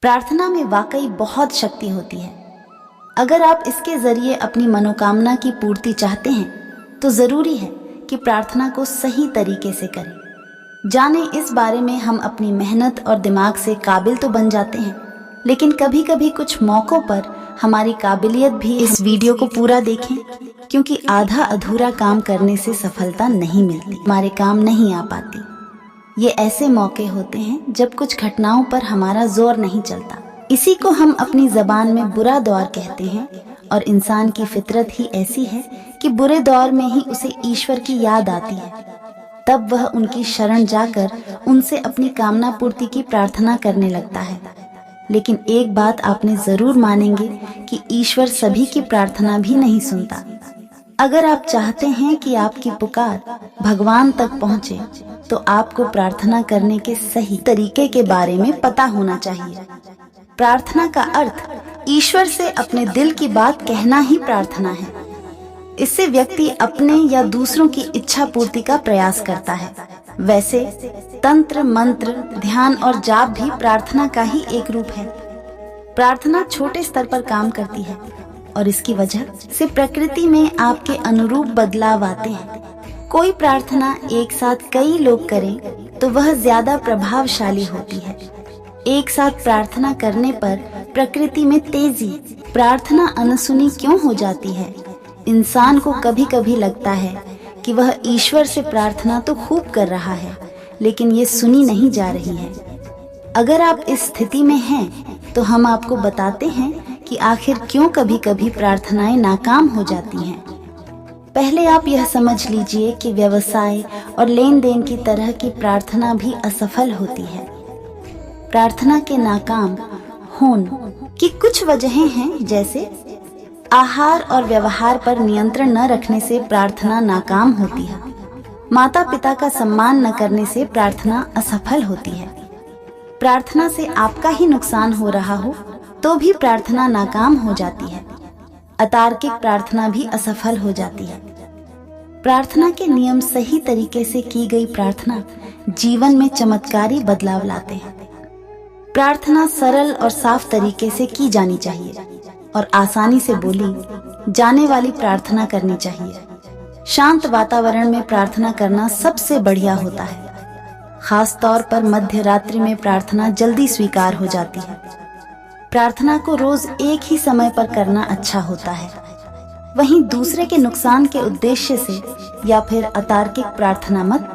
प्रार्थना में वाकई बहुत शक्ति होती है। अगर आप इसके जरिए अपनी मनोकामना की पूर्ति चाहते हैं तो जरूरी है कि प्रार्थना को सही तरीके से करें। जाने इस बारे में हम अपनी मेहनत और दिमाग से काबिल तो बन जाते हैं, लेकिन कभी कभी कुछ मौक़ों पर हमारी काबिलियत भी। इस वीडियो को पूरा देखें, क्योंकि आधा अधूरा काम करने से सफलता नहीं मिलती, हमारे काम नहीं आ पाती। ये ऐसे मौके होते हैं जब कुछ घटनाओं पर हमारा जोर नहीं चलता। इसी को हम अपनी जबान में बुरा दौर कहते हैं, और इंसान की फितरत ही ऐसी है कि बुरे दौर में ही उसे ईश्वर की याद आती है। तब वह उनकी शरण जाकर उनसे अपनी कामना पूर्ति की प्रार्थना करने लगता है। लेकिन एक बात आपने जरूर मानेंगे कि ईश्वर सभी की प्रार्थना भी नहीं सुनता। अगर आप चाहते हैं कि आपकी पुकार भगवान तक पहुंचे, तो आपको प्रार्थना करने के सही तरीके के बारे में पता होना चाहिए। प्रार्थना का अर्थ ईश्वर से अपने दिल की बात कहना ही प्रार्थना है। इससे व्यक्ति अपने या दूसरों की इच्छा पूर्ति का प्रयास करता है। वैसे तंत्र, मंत्र, ध्यान और जाप भी प्रार्थना का ही एक रूप है। प्रार्थना छोटे स्तर पर काम करती है और इसकी वजह से प्रकृति में आपके अनुरूप बदलाव आते हैं। कोई प्रार्थना एक साथ कई लोग करें तो वह ज्यादा प्रभावशाली होती है। एक साथ प्रार्थना करने पर प्रकृति में तेजी। प्रार्थना अनसुनी क्यों हो जाती है? इंसान को कभी कभी लगता है कि वह ईश्वर से प्रार्थना तो खूब कर रहा है, लेकिन ये सुनी नहीं जा रही है। अगर आप इस स्थिति में हैं, तो हम आपको बताते हैं कि आखिर क्यों कभी कभी प्रार्थनाएं नाकाम हो जाती हैं। पहले आप यह समझ लीजिए कि व्यवसाय और लेन देन की तरह की प्रार्थना भी असफल होती है। प्रार्थना के नाकाम होने की कुछ वजहें हैं, जैसे आहार और व्यवहार पर नियंत्रण न रखने से प्रार्थना नाकाम होती है। माता पिता का सम्मान न करने से प्रार्थना असफल होती है। प्रार्थना से आपका ही नुकसान हो रहा हो तो भी प्रार्थना नाकाम हो जाती है। अतार्किक प्रार्थना भी असफल हो जाती है। प्रार्थना के नियम सही तरीके से की गई प्रार्थना जीवन में चमत्कारी बदलाव लाते हैं। प्रार्थना सरल और साफ तरीके से की जानी चाहिए और आसानी से बोली जाने वाली प्रार्थना करनी चाहिए। शांत वातावरण में प्रार्थना करना सबसे बढ़िया होता है। खास तौर पर मध्य रात्रि में प्रार्थना जल्दी स्वीकार हो जाती है। प्रार्थना को रोज एक ही समय पर करना अच्छा होता है। वहीं दूसरे के नुकसान के उद्देश्य से या फिर अतार्किक प्रार्थना मत